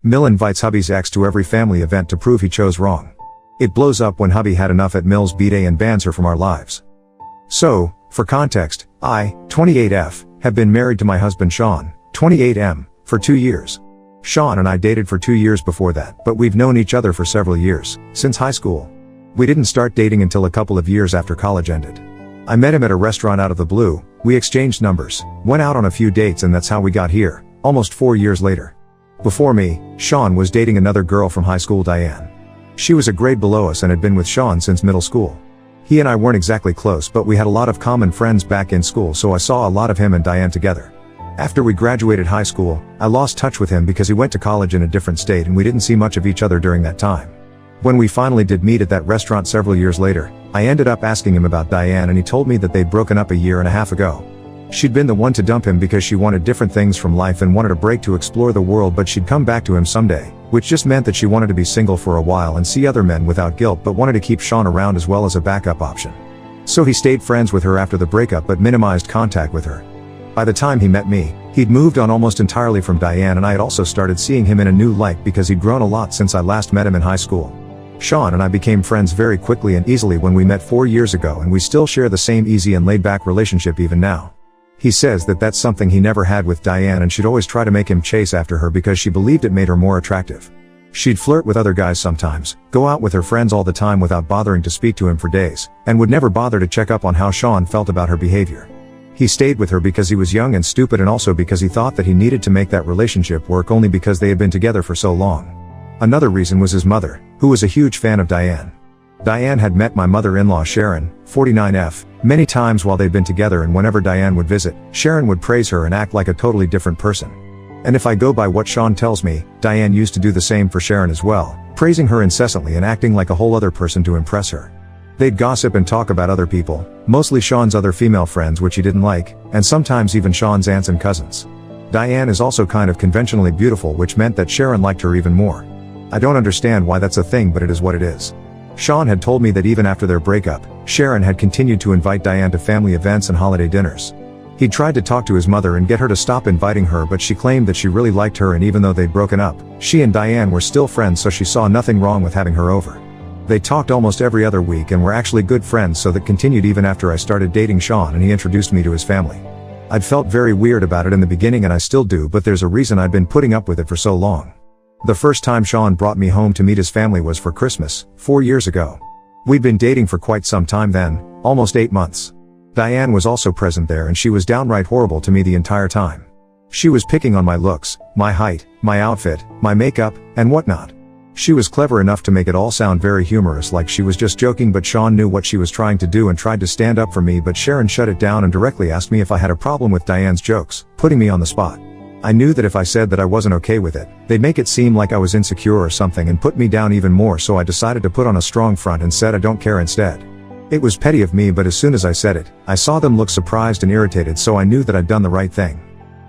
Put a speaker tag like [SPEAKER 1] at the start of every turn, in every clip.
[SPEAKER 1] Mill invites hubby's ex to every family event to prove he chose wrong. It blows up when hubby had enough at Mill's b-day and bans her from our lives. So, for context, I, 28F, have been married to my husband Sean, 28M, for 2 years. Sean and I dated for 2 years before that, but we've known each other for several years, since high school. We didn't start dating until a couple of years after college ended. I met him at a restaurant out of the blue, we exchanged numbers, went out on a few dates, and that's how we got here, almost 4 years later. Before me, Sean was dating another girl from high school, Diane. She was a grade below us and had been with Sean since middle school. He and I weren't exactly close, but we had a lot of common friends back in school, so I saw a lot of him and Diane together. After we graduated high school, I lost touch with him because he went to college in a different state and we didn't see much of each other during that time. When we finally did meet at that restaurant several years later, I ended up asking him about Diane and he told me that they'd broken up a year and a half ago. She'd been the one to dump him because she wanted different things from life and wanted a break to explore the world, but she'd come back to him someday, which just meant that she wanted to be single for a while and see other men without guilt, but wanted to keep Sean around as well as a backup option. So he stayed friends with her after the breakup but minimized contact with her. By the time he met me, he'd moved on almost entirely from Diane, and I had also started seeing him in a new light because he'd grown a lot since I last met him in high school. Sean and I became friends very quickly and easily when we met 4 years ago, and we still share the same easy and laid-back relationship even now. He says that that's something he never had with Diane, and she'd always try to make him chase after her because she believed it made her more attractive. She'd flirt with other guys sometimes, go out with her friends all the time without bothering to speak to him for days, and would never bother to check up on how Sean felt about her behavior. He stayed with her because he was young and stupid, and also because he thought that he needed to make that relationship work only because they had been together for so long. Another reason was his mother, who was a huge fan of Diane. Diane had met my mother-in-law Sharon, 49F, many times while they'd been together, and whenever Diane would visit, Sharon would praise her and act like a totally different person. And if I go by what Sean tells me, Diane used to do the same for Sharon as well, praising her incessantly and acting like a whole other person to impress her. They'd gossip and talk about other people, mostly Sean's other female friends which he didn't like, and sometimes even Sean's aunts and cousins. Diane is also kind of conventionally beautiful, which meant that Sharon liked her even more. I don't understand why that's a thing, but it is what it is. Sean had told me that even after their breakup, Sharon had continued to invite Diane to family events and holiday dinners. He'd tried to talk to his mother and get her to stop inviting her, but she claimed that she really liked her, and even though they'd broken up, she and Diane were still friends, so she saw nothing wrong with having her over. They talked almost every other week and were actually good friends, so that continued even after I started dating Sean and he introduced me to his family. I'd felt very weird about it in the beginning, and I still do, but there's a reason I'd been putting up with it for so long. The first time Sean brought me home to meet his family was for Christmas, 4 years ago. We'd been dating for quite some time then, almost 8 months. Diane was also present there, and she was downright horrible to me the entire time. She was picking on my looks, my height, my outfit, my makeup, and whatnot. She was clever enough to make it all sound very humorous, like she was just joking, but Sean knew what she was trying to do and tried to stand up for me, but Sharon shut it down and directly asked me if I had a problem with Diane's jokes, putting me on the spot. I knew that if I said that I wasn't okay with it, they'd make it seem like I was insecure or something and put me down even more, so I decided to put on a strong front and said I don't care instead. It was petty of me, but as soon as I said it, I saw them look surprised and irritated, so I knew that I'd done the right thing.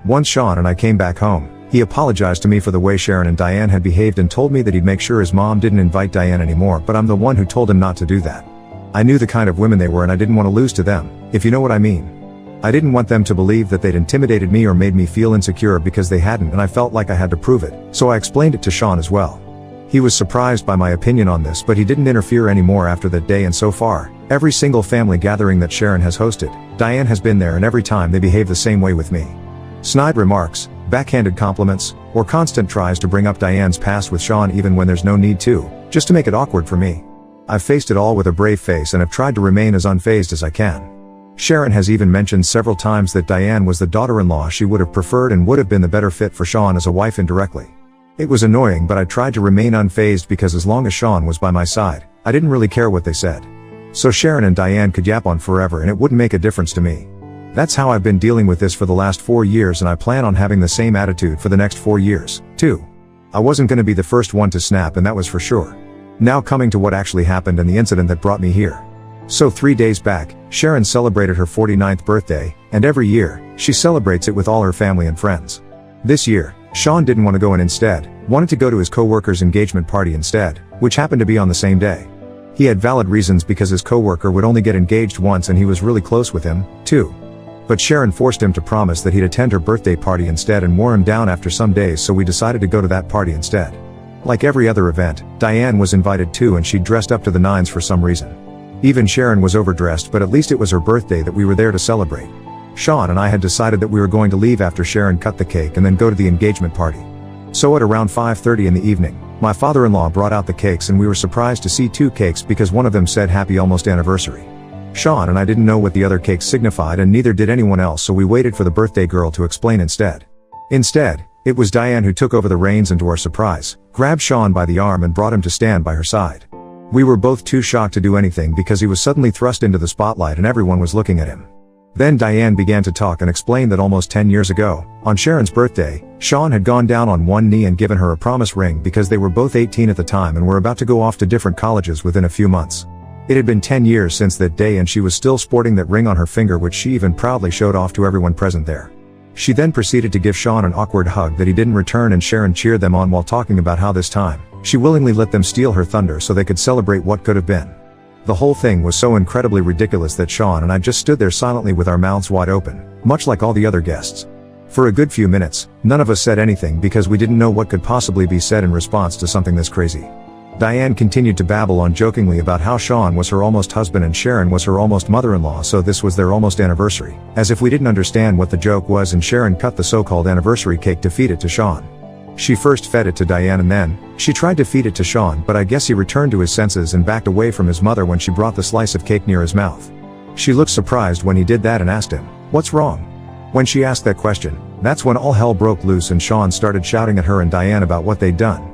[SPEAKER 1] Once Sean and I came back home, he apologized to me for the way Sharon and Diane had behaved and told me that he'd make sure his mom didn't invite Diane anymore, but I'm the one who told him not to do that. I knew the kind of women they were, and I didn't want to lose to them, if you know what I mean. I didn't want them to believe that they'd intimidated me or made me feel insecure, because they hadn't, and I felt like I had to prove it, so I explained it to Sean as well. He was surprised by my opinion on this, but he didn't interfere anymore after that day, and so far, every single family gathering that Sharon has hosted, Diane has been there, and every time they behave the same way with me. Snide remarks, backhanded compliments, or constant tries to bring up Diane's past with Sean even when there's no need to, just to make it awkward for me. I've faced it all with a brave face and have tried to remain as unfazed as I can. Sharon has even mentioned several times that Diane was the daughter-in-law she would have preferred and would have been the better fit for Sean as a wife indirectly. It was annoying, but I tried to remain unfazed because as long as Sean was by my side, I didn't really care what they said. So Sharon and Diane could yap on forever and it wouldn't make a difference to me. That's how I've been dealing with this for the last 4 years, and I plan on having the same attitude for the next 4 years, too. I wasn't gonna be the first one to snap, and that was for sure. Now coming to what actually happened and the incident that brought me here. So 3 days back, Sharon celebrated her 49th birthday, and every year, she celebrates it with all her family and friends. This year, Sean didn't want to go and instead, wanted to go to his co-worker's engagement party instead, which happened to be on the same day. He had valid reasons because his co-worker would only get engaged once and he was really close with him, too. But Sharon forced him to promise that he'd attend her birthday party instead and wore him down after some days, so we decided to go to that party instead. Like every other event, Diane was invited too, and she dressed up to the nines for some reason. Even Sharon was overdressed, but at least it was her birthday that we were there to celebrate. Sean and I had decided that we were going to leave after Sharon cut the cake and then go to the engagement party. So at around 5:30 in the evening, my father-in-law brought out the cakes, and we were surprised to see 2 cakes because one of them said happy almost anniversary. Sean and I didn't know what the other cake signified, and neither did anyone else, so we waited for the birthday girl to explain instead. Instead, it was Diane who took over the reins and, to our surprise, grabbed Sean by the arm and brought him to stand by her side. We were both too shocked to do anything because he was suddenly thrust into the spotlight and everyone was looking at him. Then Diane began to talk and explained that almost 10 years ago, on Sharon's birthday, Sean had gone down on one knee and given her a promise ring because they were both 18 at the time and were about to go off to different colleges within a few months. It had been 10 years since that day, and she was still sporting that ring on her finger, which she even proudly showed off to everyone present there. She then proceeded to give Sean an awkward hug that he didn't return, and Sharon cheered them on while talking about how this time, she willingly let them steal her thunder so they could celebrate what could have been. The whole thing was so incredibly ridiculous that Sean and I just stood there silently with our mouths wide open, much like all the other guests. For a good few minutes, none of us said anything because we didn't know what could possibly be said in response to something this crazy. Diane continued to babble on jokingly about how Sean was her almost husband and Sharon was her almost mother-in-law, so this was their almost anniversary, as if we didn't understand what the joke was, and Sharon cut the so-called anniversary cake to feed it to Sean. She first fed it to Diane and then, she tried to feed it to Sean, but I guess he returned to his senses and backed away from his mother when she brought the slice of cake near his mouth. She looked surprised when he did that and asked him, "What's wrong?" When she asked that question, that's when all hell broke loose and Sean started shouting at her and Diane about what they'd done.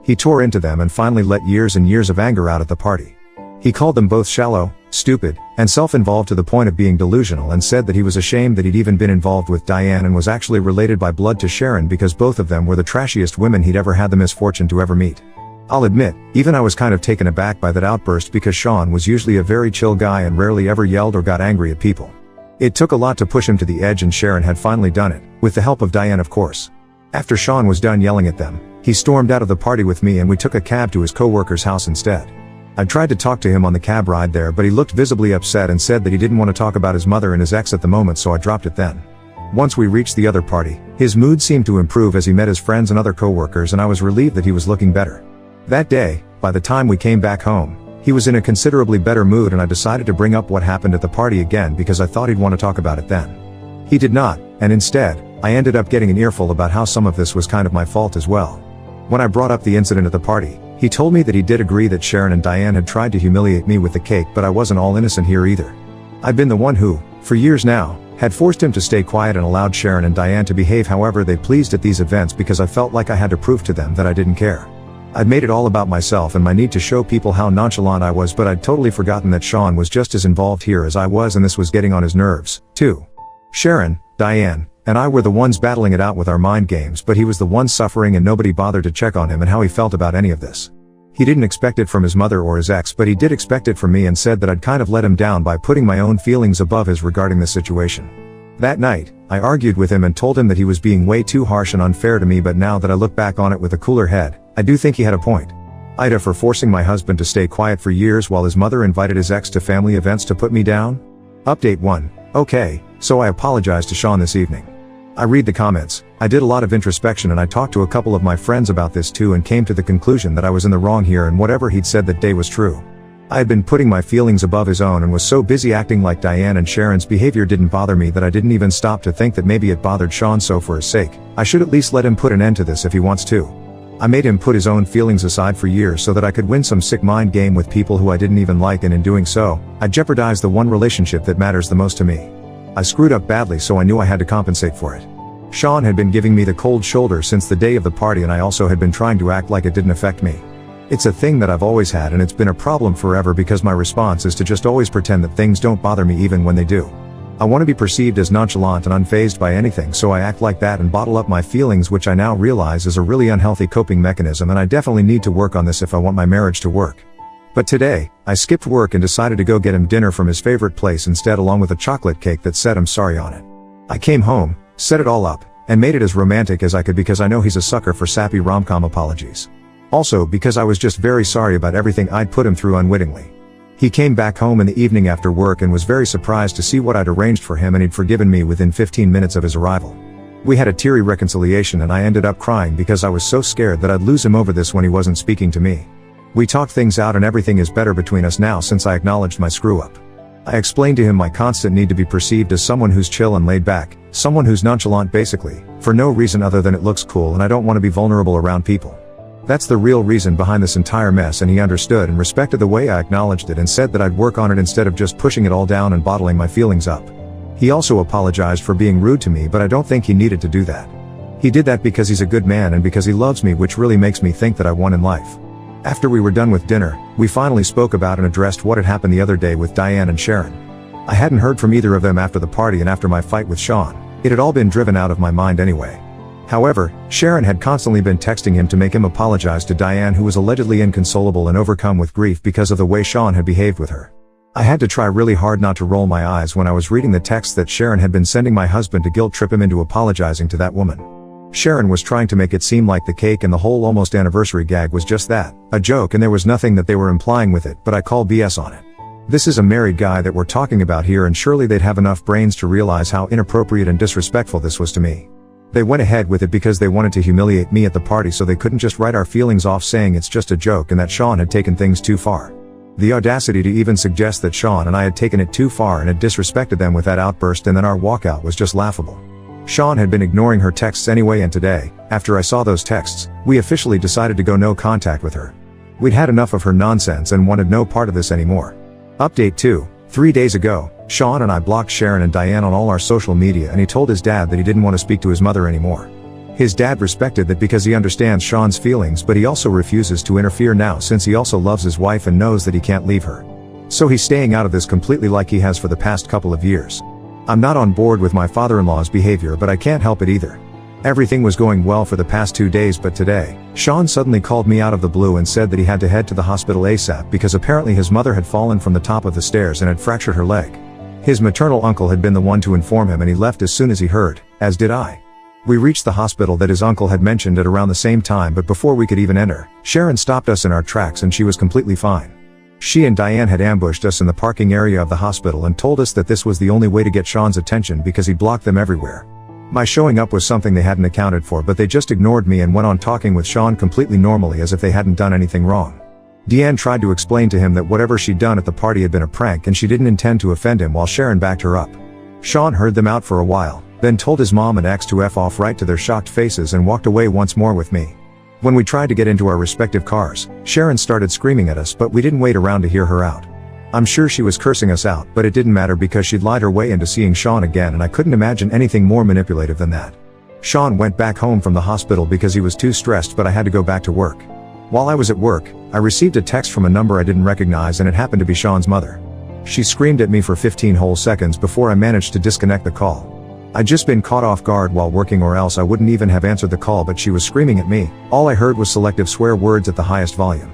[SPEAKER 1] He tore into them and finally let years and years of anger out at the party. He called them both shallow, stupid, and self-involved to the point of being delusional, and said that he was ashamed that he'd even been involved with Diane and was actually related by blood to Sharon because both of them were the trashiest women he'd ever had the misfortune to ever meet. I'll admit, even I was kind of taken aback by that outburst because Sean was usually a very chill guy and rarely ever yelled or got angry at people. It took a lot to push him to the edge, and Sharon had finally done it, with the help of Diane of course. After Sean was done yelling at them, he stormed out of the party with me and we took a cab to his co-worker's house instead. I tried to talk to him on the cab ride there, but he looked visibly upset and said that he didn't want to talk about his mother and his ex at the moment, so I dropped it then. Once we reached the other party, his mood seemed to improve as he met his friends and other co-workers, and I was relieved that he was looking better. That day, by the time we came back home, he was in a considerably better mood, and I decided to bring up what happened at the party again because I thought he'd want to talk about it then. He did not, and instead, I ended up getting an earful about how some of this was kind of my fault as well. When I brought up the incident at the party, he told me that he did agree that Sharon and Diane had tried to humiliate me with the cake, but I wasn't all innocent here either. I'd been the one who, for years now, had forced him to stay quiet and allowed Sharon and Diane to behave however they pleased at these events because I felt like I had to prove to them that I didn't care. I'd made it all about myself and my need to show people how nonchalant I was, but I'd totally forgotten that Sean was just as involved here as I was, and this was getting on his nerves, too. Sharon, Diane, and I were the ones battling it out with our mind games, but he was the one suffering and nobody bothered to check on him and how he felt about any of this. He didn't expect it from his mother or his ex, but he did expect it from me and said that I'd kind of let him down by putting my own feelings above his regarding the situation. That night, I argued with him and told him that he was being way too harsh and unfair to me, but now that I look back on it with a cooler head, I do think he had a point. Ida for forcing my husband to stay quiet for years while his mother invited his ex to family events to put me down? Update 1. Okay, so I apologized to Sean this evening. I read the comments. I did a lot of introspection and I talked to a couple of my friends about this too and came to the conclusion that I was in the wrong here and whatever he'd said that day was true. I had been putting my feelings above his own and was so busy acting like Diane and Sharon's behavior didn't bother me that I didn't even stop to think that maybe it bothered Sean, so for his sake, I should at least let him put an end to this if he wants to. I made him put his own feelings aside for years so that I could win some sick mind game with people who I didn't even like, and in doing so, I jeopardized the one relationship that matters the most to me. I screwed up badly, so I knew I had to compensate for it. Sean had been giving me the cold shoulder since the day of the party, and I also had been trying to act like it didn't affect me. It's a thing that I've always had, and it's been a problem forever because my response is to just always pretend that things don't bother me even when they do. I want to be perceived as nonchalant and unfazed by anything, so I act like that and bottle up my feelings, which I now realize is a really unhealthy coping mechanism, and I definitely need to work on this if I want my marriage to work. But today, I skipped work and decided to go get him dinner from his favorite place instead, along with a chocolate cake that said "I'm sorry" on it. I came home, set it all up, and made it as romantic as I could because I know he's a sucker for sappy rom-com apologies. Also because I was just very sorry about everything I'd put him through unwittingly. He came back home in the evening after work and was very surprised to see what I'd arranged for him, and he'd forgiven me within 15 minutes of his arrival. We had a teary reconciliation and I ended up crying because I was so scared that I'd lose him over this when he wasn't speaking to me. We talked things out and everything is better between us now since I acknowledged my screw-up. I explained to him my constant need to be perceived as someone who's chill and laid back, someone who's nonchalant basically, for no reason other than it looks cool and I don't want to be vulnerable around people. That's the real reason behind this entire mess, and he understood and respected the way I acknowledged it and said that I'd work on it instead of just pushing it all down and bottling my feelings up. He also apologized for being rude to me, but I don't think he needed to do that. He did that because he's a good man and because he loves me, which really makes me think that I won in life. After we were done with dinner, we finally spoke about and addressed what had happened the other day with Diane and Sharon. I hadn't heard from either of them after the party and after my fight with Sean. It had all been driven out of my mind anyway. However, Sharon had constantly been texting him to make him apologize to Diane, who was allegedly inconsolable and overcome with grief because of the way Sean had behaved with her. I had to try really hard not to roll my eyes when I was reading the text that Sharon had been sending my husband to guilt trip him into apologizing to that woman. Sharon was trying to make it seem like the cake and the whole almost anniversary gag was just that, a joke, and there was nothing that they were implying with it, but I call BS on it. This is a married guy that we're talking about here, and surely they'd have enough brains to realize how inappropriate and disrespectful this was to me. They went ahead with it because they wanted to humiliate me at the party, so they couldn't just write our feelings off saying it's just a joke and that Sean had taken things too far. The audacity to even suggest that Sean and I had taken it too far and had disrespected them with that outburst, and then our walkout was just laughable. Sean had been ignoring her texts anyway, and today, after I saw those texts, we officially decided to go no contact with her. We'd had enough of her nonsense and wanted no part of this anymore. Update 2. 3 days ago, Sean and I blocked Sharon and Diane on all our social media, and he told his dad that he didn't want to speak to his mother anymore. His dad respected that because he understands Sean's feelings, but he also refuses to interfere now since he also loves his wife and knows that he can't leave her. So he's staying out of this completely like he has for the past couple of years. I'm not on board with my father-in-law's behavior, but I can't help it either. Everything was going well for the past 2 days, but today, Sean suddenly called me out of the blue and said that he had to head to the hospital ASAP because apparently his mother had fallen from the top of the stairs and had fractured her leg. His maternal uncle had been the one to inform him, and he left as soon as he heard, as did I. We reached the hospital that his uncle had mentioned at around the same time, but before we could even enter, Sharon stopped us in our tracks and she was completely fine. She and Diane had ambushed us in the parking area of the hospital and told us that this was the only way to get Sean's attention because he blocked them everywhere. My showing up was something they hadn't accounted for, but they just ignored me and went on talking with Sean completely normally as if they hadn't done anything wrong. Diane tried to explain to him that whatever she'd done at the party had been a prank and she didn't intend to offend him, while Sharon backed her up. Sean heard them out for a while, then told his mom and ex to F off right to their shocked faces and walked away once more with me. When we tried to get into our respective cars, Sharon started screaming at us, but we didn't wait around to hear her out. I'm sure she was cursing us out, but it didn't matter because she'd lied her way into seeing Sean again, and I couldn't imagine anything more manipulative than that. Sean went back home from the hospital because he was too stressed, but I had to go back to work. While I was at work, I received a text from a number I didn't recognize, and it happened to be Sean's mother. She screamed at me for 15 whole seconds before I managed to disconnect the call. I'd just been caught off guard while working, or else I wouldn't even have answered the call, but she was screaming at me. All I heard was selective swear words at the highest volume.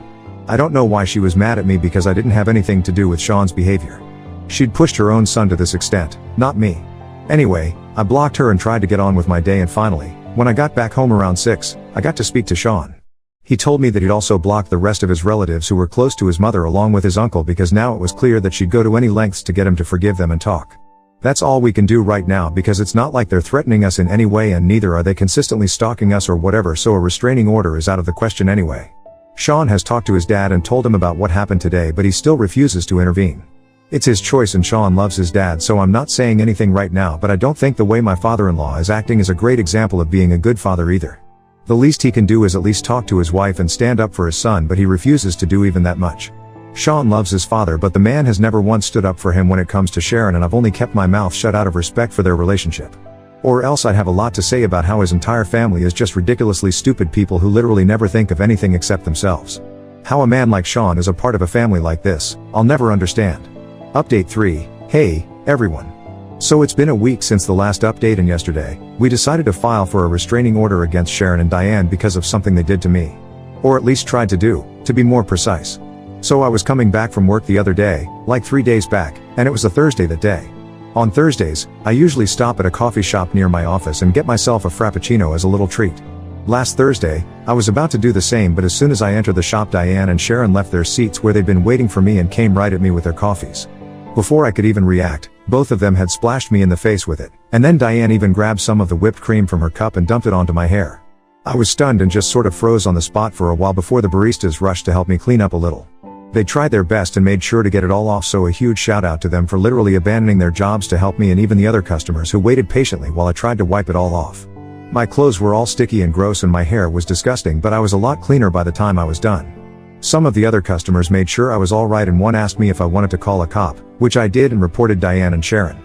[SPEAKER 1] I don't know why she was mad at me because I didn't have anything to do with Sean's behavior. She'd pushed her own son to this extent, not me. Anyway, I blocked her and tried to get on with my day, and finally, when I got back home around 6, I got to speak to Sean. He told me that he'd also blocked the rest of his relatives who were close to his mother along with his uncle because now it was clear that she'd go to any lengths to get him to forgive them and talk. That's all we can do right now because it's not like they're threatening us in any way, and neither are they consistently stalking us or whatever, so a restraining order is out of the question anyway. Sean has talked to his dad and told him about what happened today, but he still refuses to intervene. It's his choice and Sean loves his dad, so I'm not saying anything right now, but I don't think the way my father-in-law is acting is a great example of being a good father either. The least he can do is at least talk to his wife and stand up for his son, but he refuses to do even that much. Sean loves his father, but the man has never once stood up for him when it comes to Sharon, and I've only kept my mouth shut out of respect for their relationship. Or else I'd have a lot to say about how his entire family is just ridiculously stupid people who literally never think of anything except themselves. How a man like Sean is a part of a family like this, I'll never understand. Update 3. Hey, everyone. So it's been a week since the last update, and yesterday, we decided to file for a restraining order against Sharon and Diane because of something they did to me. Or at least tried to do, to be more precise. So I was coming back from work the other day, like 3 days back, and it was a Thursday that day. On Thursdays, I usually stop at a coffee shop near my office and get myself a frappuccino as a little treat. Last Thursday, I was about to do the same, but as soon as I entered the shop, Diane and Sharon left their seats where they'd been waiting for me and came right at me with their coffees. Before I could even react, both of them had splashed me in the face with it, and then Diane even grabbed some of the whipped cream from her cup and dumped it onto my hair. I was stunned and just sort of froze on the spot for a while before the baristas rushed to help me clean up a little. They tried their best and made sure to get it all off, so a huge shout out to them for literally abandoning their jobs to help me and even the other customers who waited patiently while I tried to wipe it all off. My clothes were all sticky and gross and my hair was disgusting, but I was a lot cleaner by the time I was done. Some of the other customers made sure I was alright and one asked me if I wanted to call a cop, which I did and reported Diane and Sharon.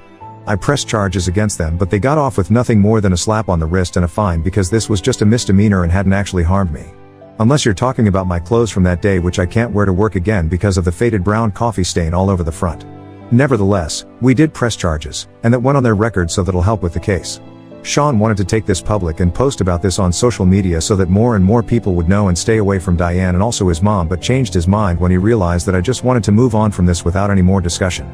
[SPEAKER 1] I pressed charges against them, but they got off with nothing more than a slap on the wrist and a fine because this was just a misdemeanor and hadn't actually harmed me. Unless you're talking about my clothes from that day, which I can't wear to work again because of the faded brown coffee stain all over the front. Nevertheless, we did press charges, and that went on their record, so that'll help with the case. Sean wanted to take this public and post about this on social media so that more and more people would know and stay away from Diane and also his mom, but changed his mind when he realized that I just wanted to move on from this without any more discussion.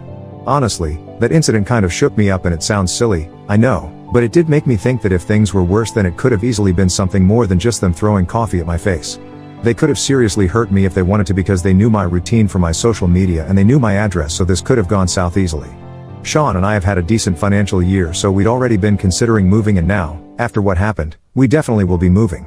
[SPEAKER 1] Honestly, that incident kind of shook me up, and it sounds silly, I know, but it did make me think that if things were worse, then it could have easily been something more than just them throwing coffee at my face. They could have seriously hurt me if they wanted to, because they knew my routine for my social media and they knew my address, so this could have gone south easily. Sean and I have had a decent financial year, so we'd already been considering moving, and now, after what happened, we definitely will be moving.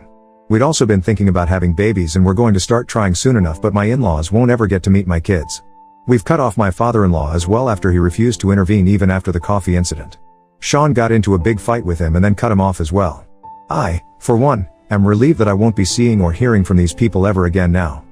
[SPEAKER 1] We'd also been thinking about having babies, and we're going to start trying soon enough, but my in-laws won't ever get to meet my kids. We've cut off my father-in-law as well after he refused to intervene even after the coffee incident. Sean got into a big fight with him and then cut him off as well. I, for one, am relieved that I won't be seeing or hearing from these people ever again now.